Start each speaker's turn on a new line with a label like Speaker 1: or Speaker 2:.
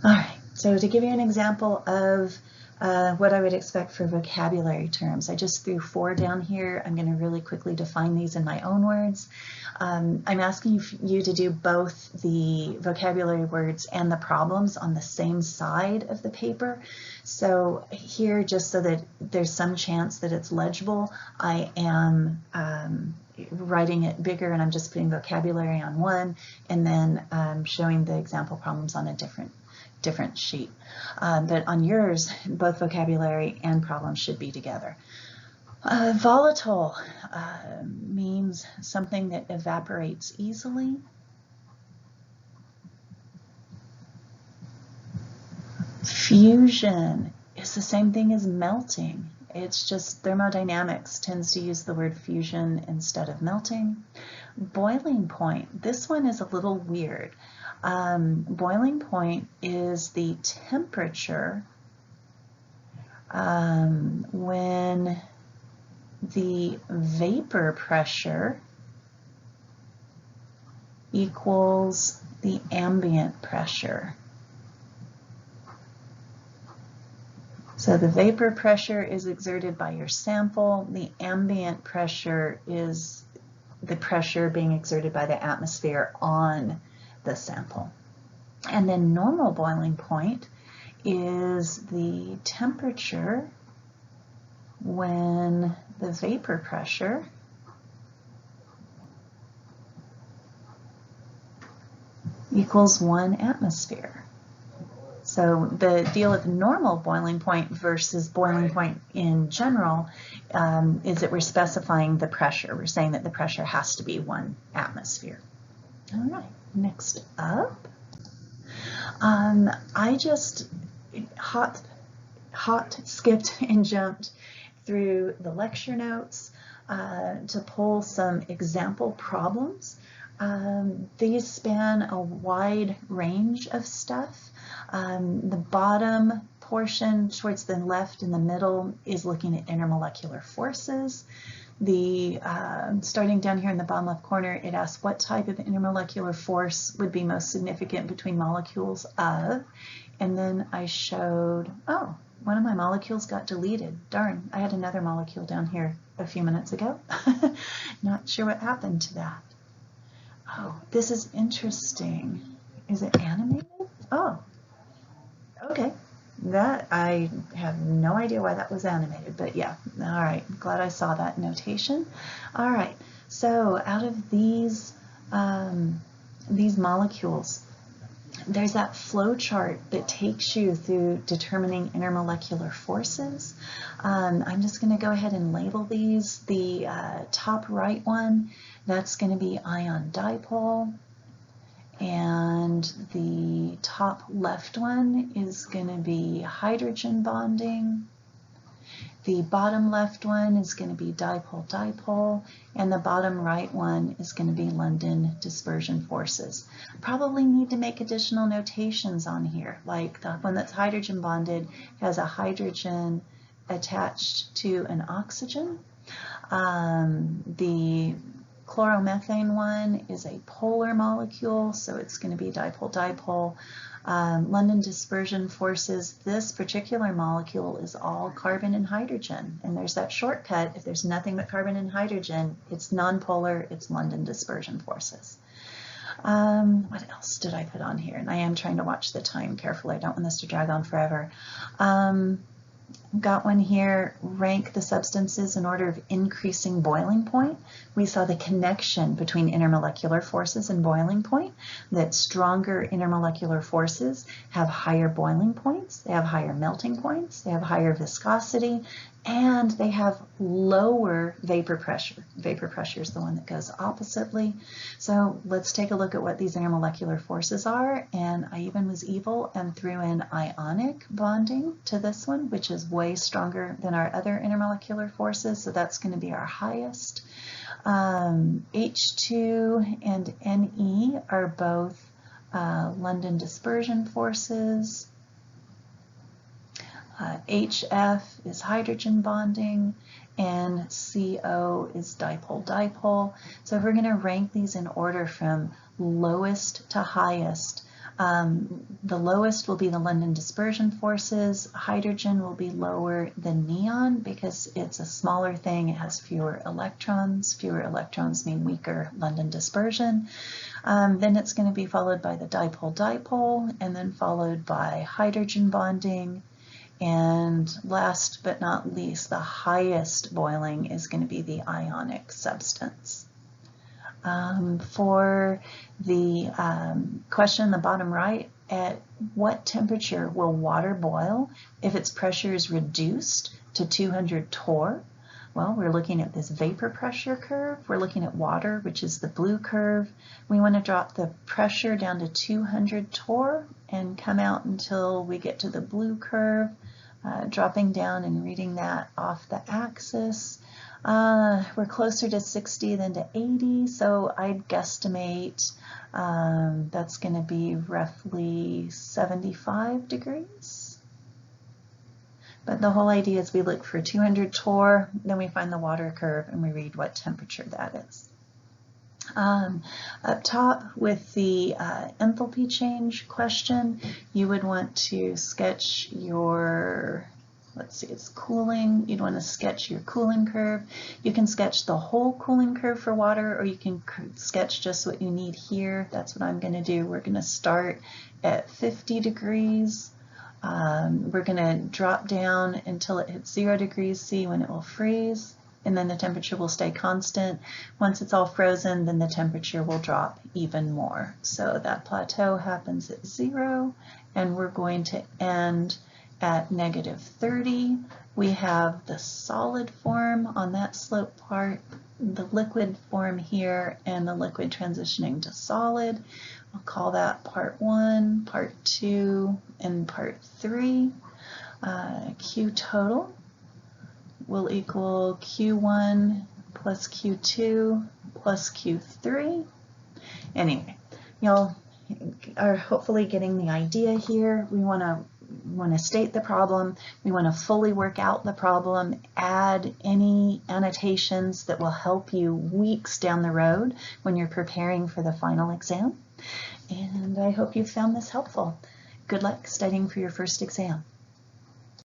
Speaker 1: All right, so to give you an example of what I would expect for vocabulary terms, I just threw 4 down here. I'm going to really quickly define these in my own words. I'm asking you to do both the vocabulary words and the problems on the same side of the paper. So here, just so that there's some chance that it's legible, I am writing it bigger, and I'm just putting vocabulary on one, and then showing the example problems on a different sheet. But on yours, both vocabulary and problems should be together. Volatile means something that evaporates easily. Fusion is the same thing as melting. It's just thermodynamics tends to use the word fusion instead of melting. Boiling point, this one is a little weird. Boiling point is the temperature when the vapor pressure equals the ambient pressure. So the vapor pressure is exerted by your sample. The ambient pressure is the pressure being exerted by the atmosphere on the sample. And then normal boiling point is the temperature when the vapor pressure equals 1 atmosphere. So the deal with normal boiling point versus boiling point in general is that we're specifying the pressure. We're saying that the pressure has to be 1 atmosphere. All right, next up. I just hot skipped and jumped through the lecture notes to pull some example problems. These span a wide range of stuff. The bottom portion towards the left in the middle is looking at intermolecular forces. The starting down here in the bottom left corner, it asks what type of intermolecular force would be most significant between molecules of, and then I showed, oh, one of my molecules got deleted. Darn, I had another molecule down here a few minutes ago. Not sure what happened to that. Oh, this is interesting. Is it animated? Oh, okay. That, I have no idea why that was animated, but yeah, all right, glad I saw that notation. All right, so out of these molecules, there's that flow chart that takes you through determining intermolecular forces. I'm just going to go ahead and label these. The top right one, that's going to be ion dipole. And the top left one is going to be hydrogen bonding. The bottom left one is going to be dipole-dipole, and the bottom right one is going to be London dispersion forces. Probably need to make additional notations on here, like the one that's hydrogen bonded has a hydrogen attached to an oxygen. The chloromethane one is a polar molecule, so it's going to be dipole-dipole. London dispersion forces, this particular molecule is all carbon and hydrogen, and there's that shortcut. If there's nothing but carbon and hydrogen, it's nonpolar, it's London dispersion forces. What else did I put on here? And I am trying to watch the time carefully. I don't want this to drag on forever. Got one here, rank the substances in order of increasing boiling point. We saw the connection between intermolecular forces and boiling point, that stronger intermolecular forces have higher boiling points, they have higher melting points, they have higher viscosity, and they have lower vapor pressure. Vapor pressure is the one that goes oppositely. So let's take a look at what these intermolecular forces are. And I even was evil and threw in ionic bonding to this one, which is way stronger than our other intermolecular forces. So that's going to be our highest. H2 and Ne are both London dispersion forces. HF is hydrogen bonding, and CO is dipole-dipole. So if we're going to rank these in order from lowest to highest, The lowest will be the London dispersion forces. Hydrogen will be lower than neon because it's a smaller thing. It has fewer electrons. Fewer electrons mean weaker London dispersion. Then it's going to be followed by the dipole-dipole, and then followed by hydrogen bonding. And last but not least, the highest boiling is going to be the ionic substance. For the question in the bottom right, at what temperature will water boil if its pressure is reduced to 200 torr? Well, we're looking at this vapor pressure curve. We're looking at water, which is the blue curve. We want to drop the pressure down to 200 torr and come out until we get to the blue curve, dropping down and reading that off the axis. We're closer to 60 than to 80, so I'd guesstimate that's going to be roughly 75 degrees. But the whole idea is we look for 200 torr, then we find the water curve and we read what temperature that is. Up top with the enthalpy change question, you would want to sketch your, let's see, it's cooling. You'd want to sketch your cooling curve. You can sketch the whole cooling curve for water, or you can sketch just what you need here. That's what I'm going to do. We're going to start at 50 degrees. We're going to drop down until it hits 0 degrees C when it will freeze, and then the temperature will stay constant. Once it's all frozen, then the temperature will drop even more. So that plateau happens at 0, and we're going to end at -30. We have the solid form on that slope part, the liquid form here, and the liquid transitioning to solid. I'll call that part 1, part 2, and part 3. Q total will equal Q1 plus Q2 plus Q3. Anyway, y'all are hopefully getting the idea here. We want to state the problem. We want to fully work out the problem, add any annotations that will help you weeks down the road when you're preparing for the final exam. And I hope you found this helpful. Good luck studying for your first exam.